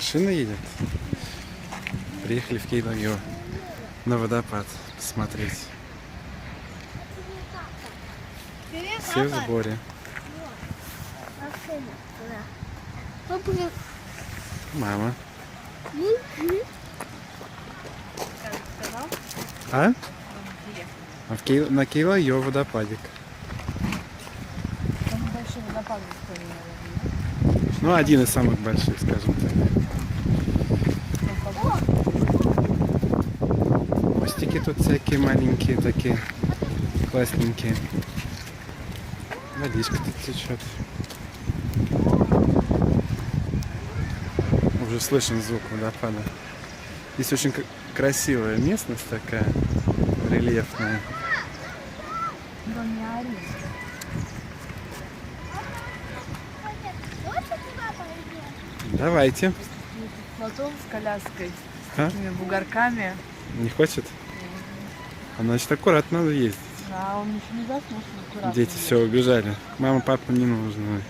Машина едет. Приехали в Кейлайо на водопад посмотреть. Все в сборе. Мама. А? На Кейлайо водопадик. Там большой водопад, Ну, один из самых больших, скажем так. Мостики тут всякие маленькие такие, классненькие. Водичка тут течет. Уже слышен звук водопада. Здесь очень красивая местность такая, рельефная. Давайте. Платон с коляской, А? с такими бугорками. Не хочет? А значит, аккуратно надо ездить. А он еще не заснул, аккуратно. Дети все убежали. Мама, папа не нужны.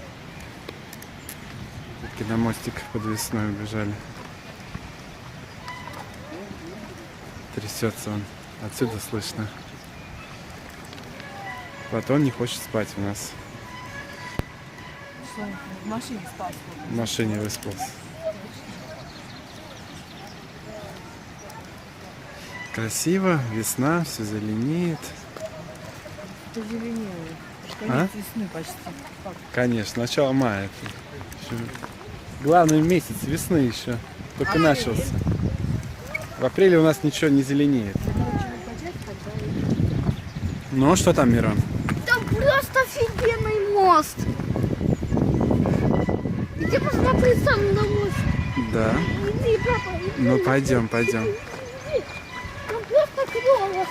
Таки на мостик подвесной убежали. Трясется он. Отсюда слышно. Платон не хочет спать у нас. Что, в машине спал? В машине выспался. Красиво, весна, все зеленеет. Это зеленее. А? Конец весны почти. Как? Конечно, начало мая. Еще главный месяц весны еще. Только начался. В апреле у нас ничего не зеленеет. Ну, что там, Мирон? Там просто офигенный мост. Иди посмотри сам на мост. Да. Иди, папа, иди. Ну, пойдем, пойдем. Иди. Там просто клево.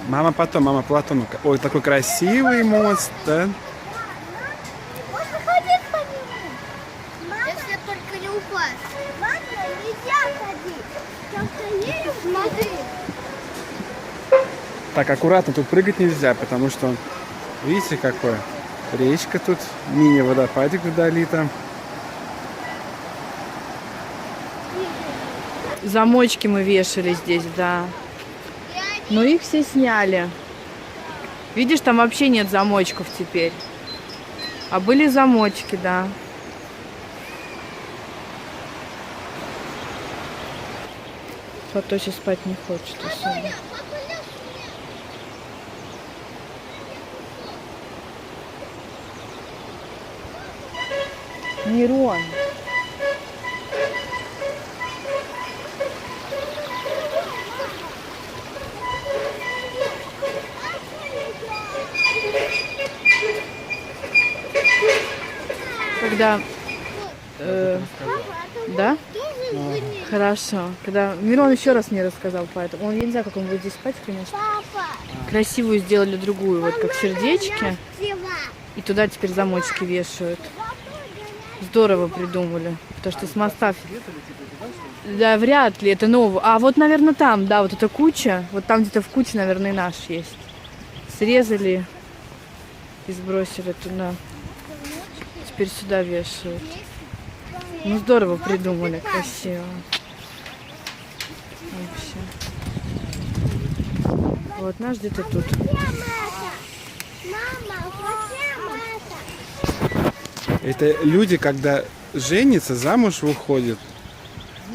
Мама потом, мама Платону. Ой, такой красивый мост, да? Можно ходить по нему. Если только не упасть. Ладно, нельзя ходить. Только еле смотри. Так, аккуратно, тут прыгать нельзя, потому что, видите, какой речка тут, мини-водопадик вдали там. Замочки мы вешали здесь, да. Но их все сняли. Видишь, там вообще нет замочков теперь. А были замочки, да. Фатося спать не хочет особо. Мирон. Когда... да? Хорошо. Когда Мирон еще раз мне рассказал, поэтому он, я не знаю, как он будет здесь спать, конечно. Папа. Красивую сделали другую, вот как сердечки. И туда теперь замочки вешают. Здорово придумали. Потому что с моста... Да, вряд ли, это новое. А вот, наверное, там, да, вот эта куча. Вот там где-то в куче, наверное, и наш есть. Срезали и сбросили туда. Теперь сюда вешают. Ну, здорово придумали, красиво. Вообще. Вот наш где-то тут. Это люди, когда женятся, замуж выходят,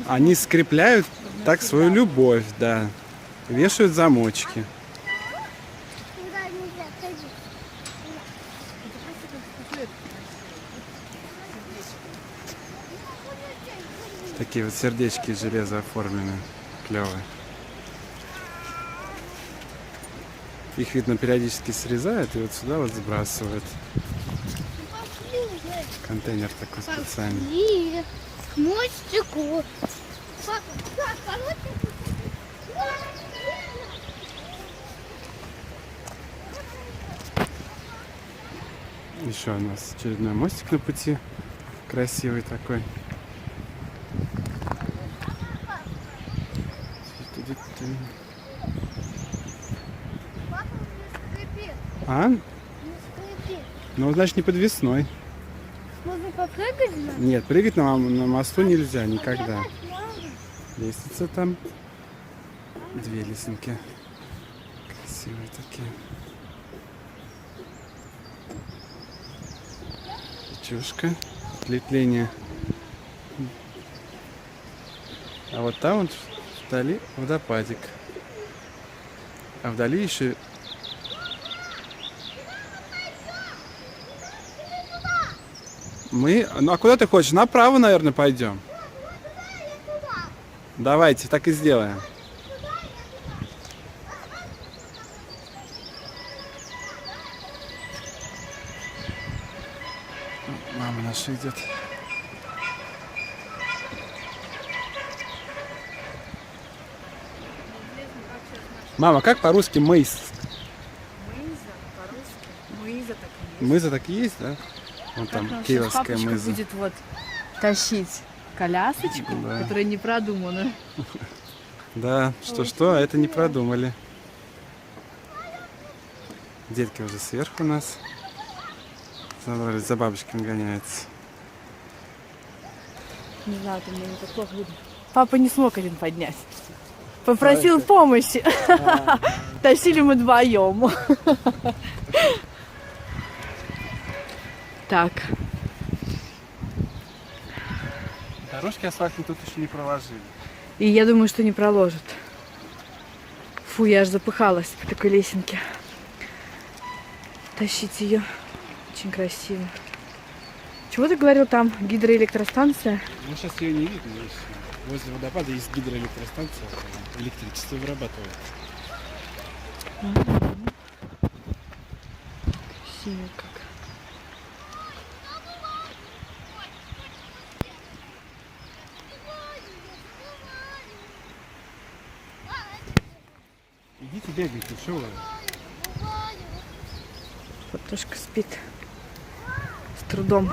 они скрепляют так свою любовь, да. Вешают замочки. Такие вот сердечки из железа оформлены, клевые. Их, видно, периодически срезают и вот сюда вот сбрасывают. Контейнер такой специальный. Пошли к мостику. Еще у нас очередной мостик на пути. Красивый такой. А? Не скрипит. Ну, значит, не подвесной. Можно попрыгать же? Нет, прыгать на мосту нельзя никогда. Можно. Лестница там. Две лесенки. Красивые такие. Речушка. Ответвление. А вот там вот вдали водопадик. А вдали еще... Мы... Ну а куда ты хочешь? Направо, наверное, пойдем. Давайте, так и сделаем. Мама наша идет. Мама, как по-русски мыс? Мыза, по-русски. Мыза так и есть. Мыза так и есть, да? Вон Как там нам сейчас киевская папочка мыза. будет вот тащить колясочку, Да. которая не продумана. Да, что-что, а это не продумали. Детки уже сверху у нас. Забрались, за бабочками гоняются. Не знаю, там мне не так плохо видно. Папа не смог один поднять. Попросил помощи. Тащили мы вдвоем. Так. Дорожки асфальтные тут еще не проложили. И я думаю, что не проложат. Фу, я аж запыхалась по такой лесенке. Тащить ее очень красиво. Чего ты говорил там? Гидроэлектростанция? Ну, сейчас ее не видно. Здесь возле водопада есть гидроэлектростанция. Электричество вырабатывает. Красиво как. Идите бегайте, что вы? Картошка спит. С трудом.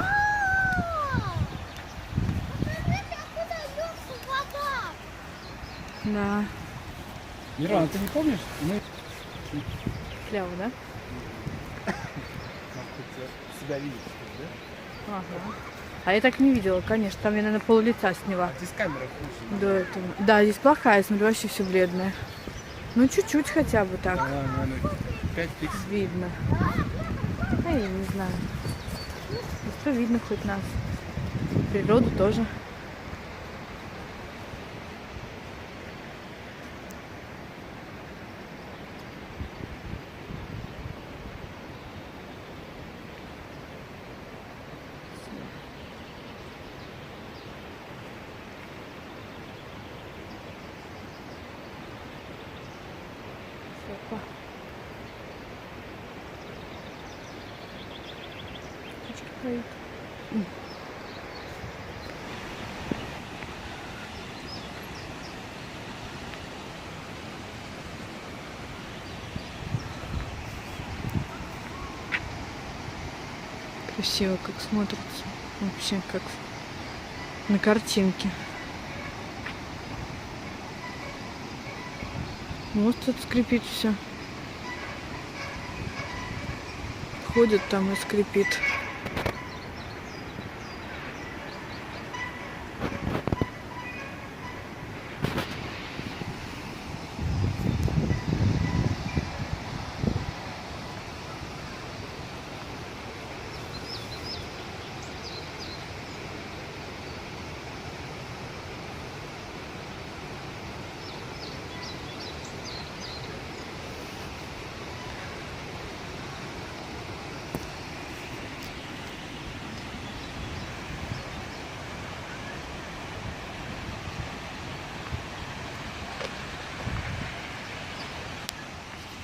Да. Мирон, ты не помнишь? Мы Кляво, да? себя видели, да? Ага. А я так не видела, конечно. Там я, наверное, пол-лица сняла. Здесь камера включена. До этого. Да, здесь плохая, смотрю, вообще все бледное. Ну, чуть-чуть хотя бы так. Она, наверное, 5 пикселей. Видно. А я не знаю. Зато видно хоть нас. Природу тоже. Опа. Птичка поет. Красиво как смотрится. Вообще как на картинке. Мост тут скрипит все. Ходит там и скрипит.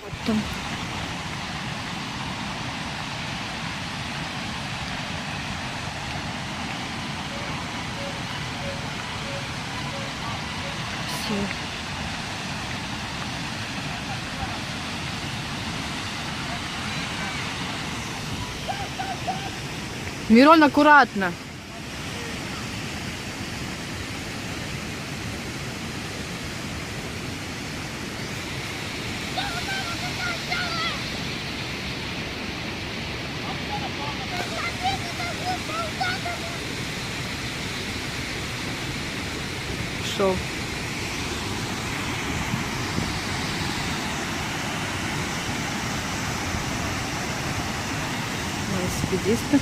Вот там. Красиво. Мирон, аккуратно. пошел. Велосипедисты.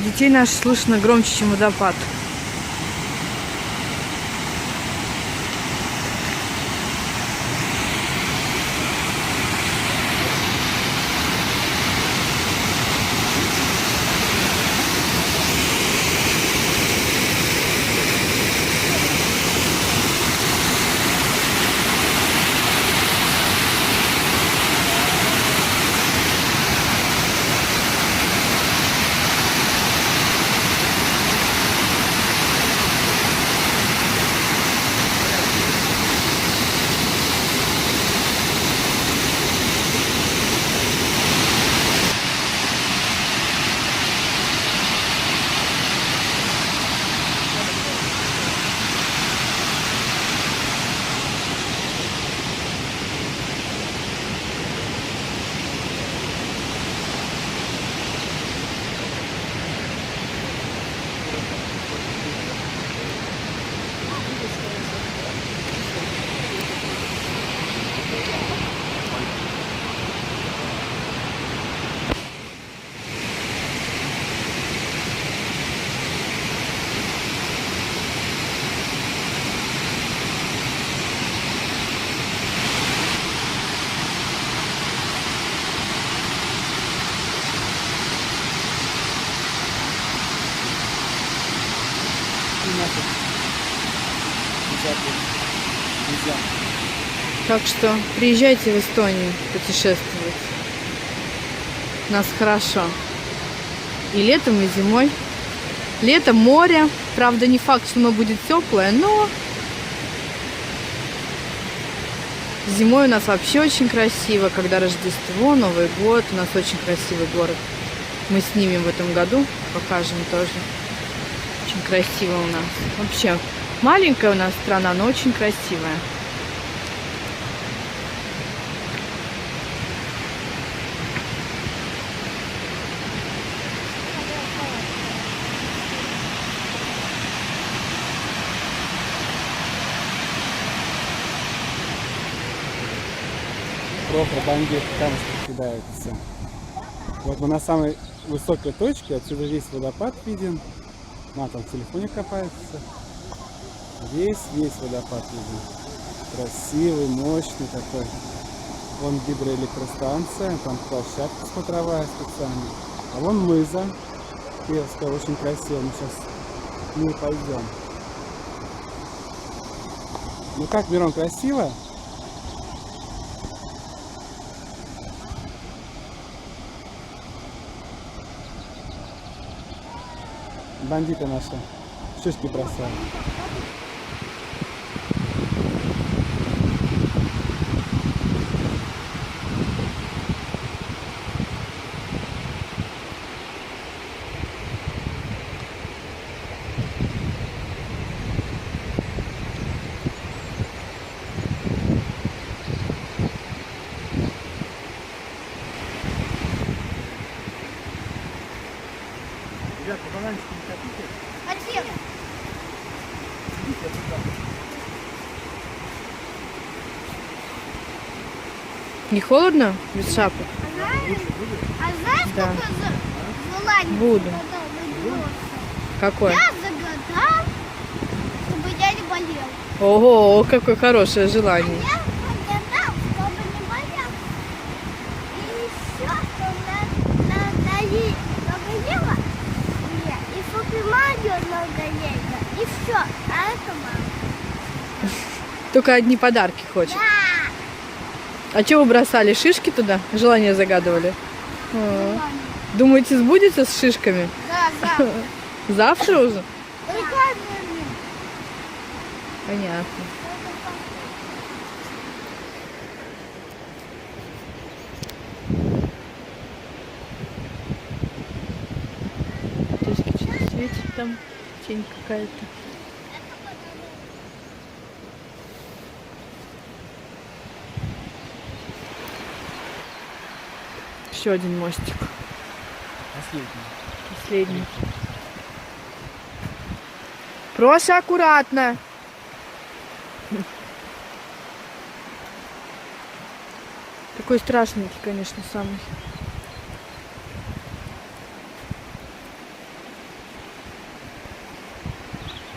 Детей наших слышно громче, чем водопад. Так что приезжайте в Эстонию путешествовать. У нас хорошо. И летом, и зимой. Летом море. Правда, не факт, что оно будет теплое, но зимой у нас вообще очень красиво. Когда Рождество, Новый год. У нас очень красивый город. Мы снимем в этом году. Покажем тоже. Очень красиво у нас. Вообще, маленькая у нас страна, но очень красивая. Бандит камушки кидаются. Вот мы на самой высокой точке, отсюда весь водопад виден. На, там в телефоне копается. Весь водопад виден. Красивый, мощный такой. Вон гидроэлектростанция, там площадка смотровая специальная. А вон мыза Киевская, очень красиво. Мы сейчас к ней пойдем. Ну как, Мирон, красиво? Бандиты наши шишки бросают. Ребята, бананчики не хотите? Хотим. Не холодно без шапок? А знаешь, Да. какое желание? Буду. загадал? Какой? Я загадал, чтобы я не болел. Ого, какое хорошее желание. Я загадал, чтобы не болел. И еще, что надоело. И чтобы маме надоело. И все. А это мама. Только одни подарки хочет. Да. А что вы бросали? Шишки туда? Желание загадывали? А. Думаете, сбудется с шишками? Да. Завтра уже? Рекламный. Понятно. Точки что-то светит там. Тень какая-то. Еще один мостик. Последний. Последний. Проша, аккуратно. Такой страшненький, конечно, самый.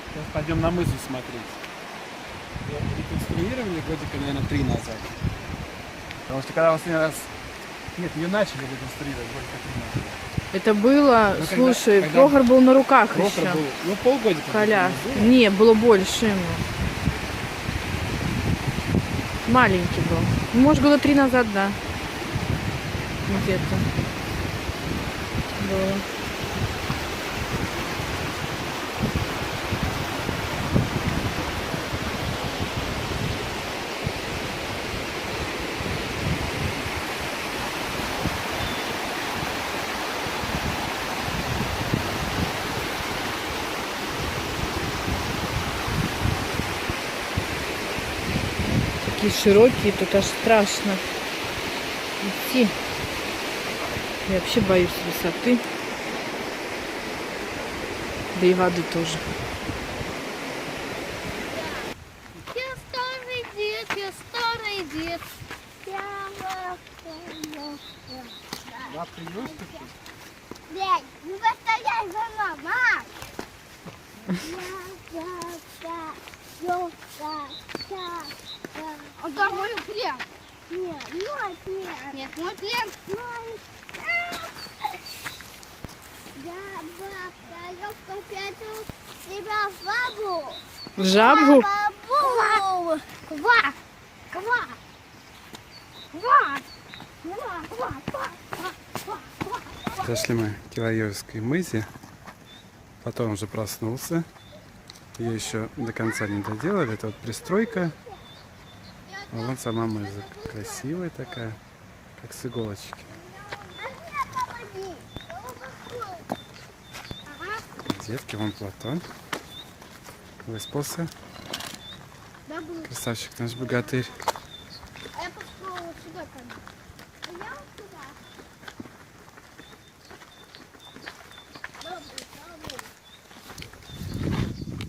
Сейчас пойдем на мысу смотреть. Ее реконструировали годика, наверное, 3 назад. Потому что когда последний раз... Нет, ее начали реконструировать годика 3 назад. Это было, Ну, слушай, когда Прохор был на руках Прохор еще. был, ну, полгодика. Коля. было. Не, было больше ему. Маленький был. Ну, может, года 3 назад, да. Где-то. Было. Такие широкие, тут аж страшно идти. Я вообще боюсь высоты. Да и воды тоже. Я старый дед, я старый дед. Бабка ёшка. Дядь, ну постояй за мама. Он там мой плен. Нет, мой плен. Нет, мой плен. Я бабка, ёлка, пятую тебя в бабу. Жабу? Бабу. Ква. Ква. Ква. Ква. Ква. Ква. Ква. Ква. Зашли мы к Килоевской мызе. Потом уже проснулся. Ее еще до конца не доделали. Это вот пристройка. А вон сама мыза. Красивая такая, как с иголочки. Детки, вон Платон. Выспался. Красавчик наш богатырь. А я пошла вот сюда пойду. А я вот сюда.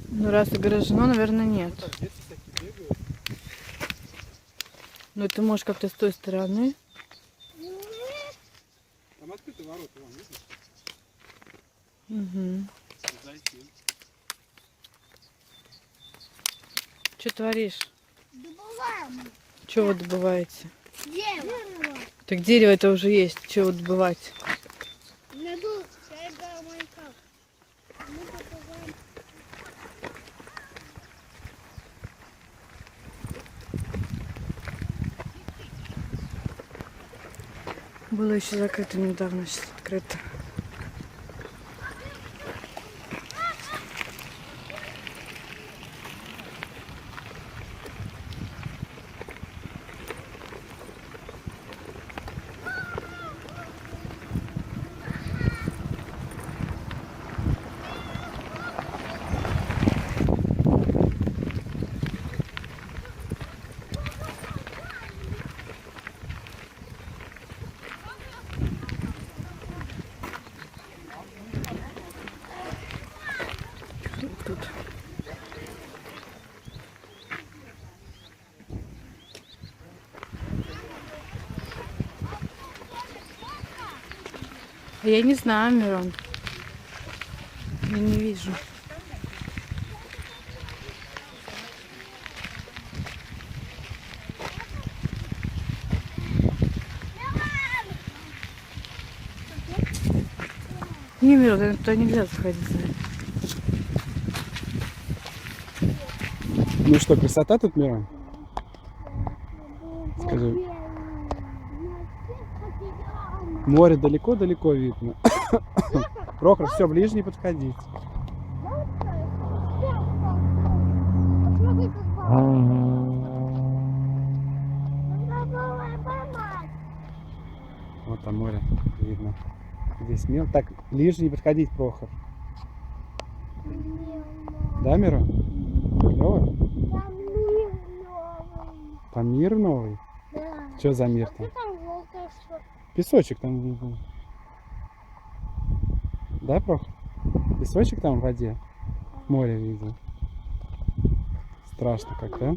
Ну, раз огорожено, наверное, нет. Ну, ты можешь как-то с той стороны. Там открыты ворота, вон, видишь? Угу. Зайти. Что творишь? Добываем. Что вы добываете? Дерево. Так дерево это уже есть. Что вы добываете? Найду сайга Майнкрафт. Мы добываем. Было еще закрыто недавно, сейчас открыто. Тут. Я не знаю, Мирон. Я не вижу. Не, Мирон, туда нельзя заходить. Ну что, красота тут, Мирон? Скажи. Море далеко-далеко видно. Прохор, все, ближе не подходить. Посмотри, как Вот там море видно. Здесь мел. Так, ближе не подходить, Прохор. Да, Мирон? Клево? Там мир новый? Да. Что за мир А там? ты там волка что? Песочек там был. Да, Прох? Песочек там в воде? В море видел. Страшно как, да?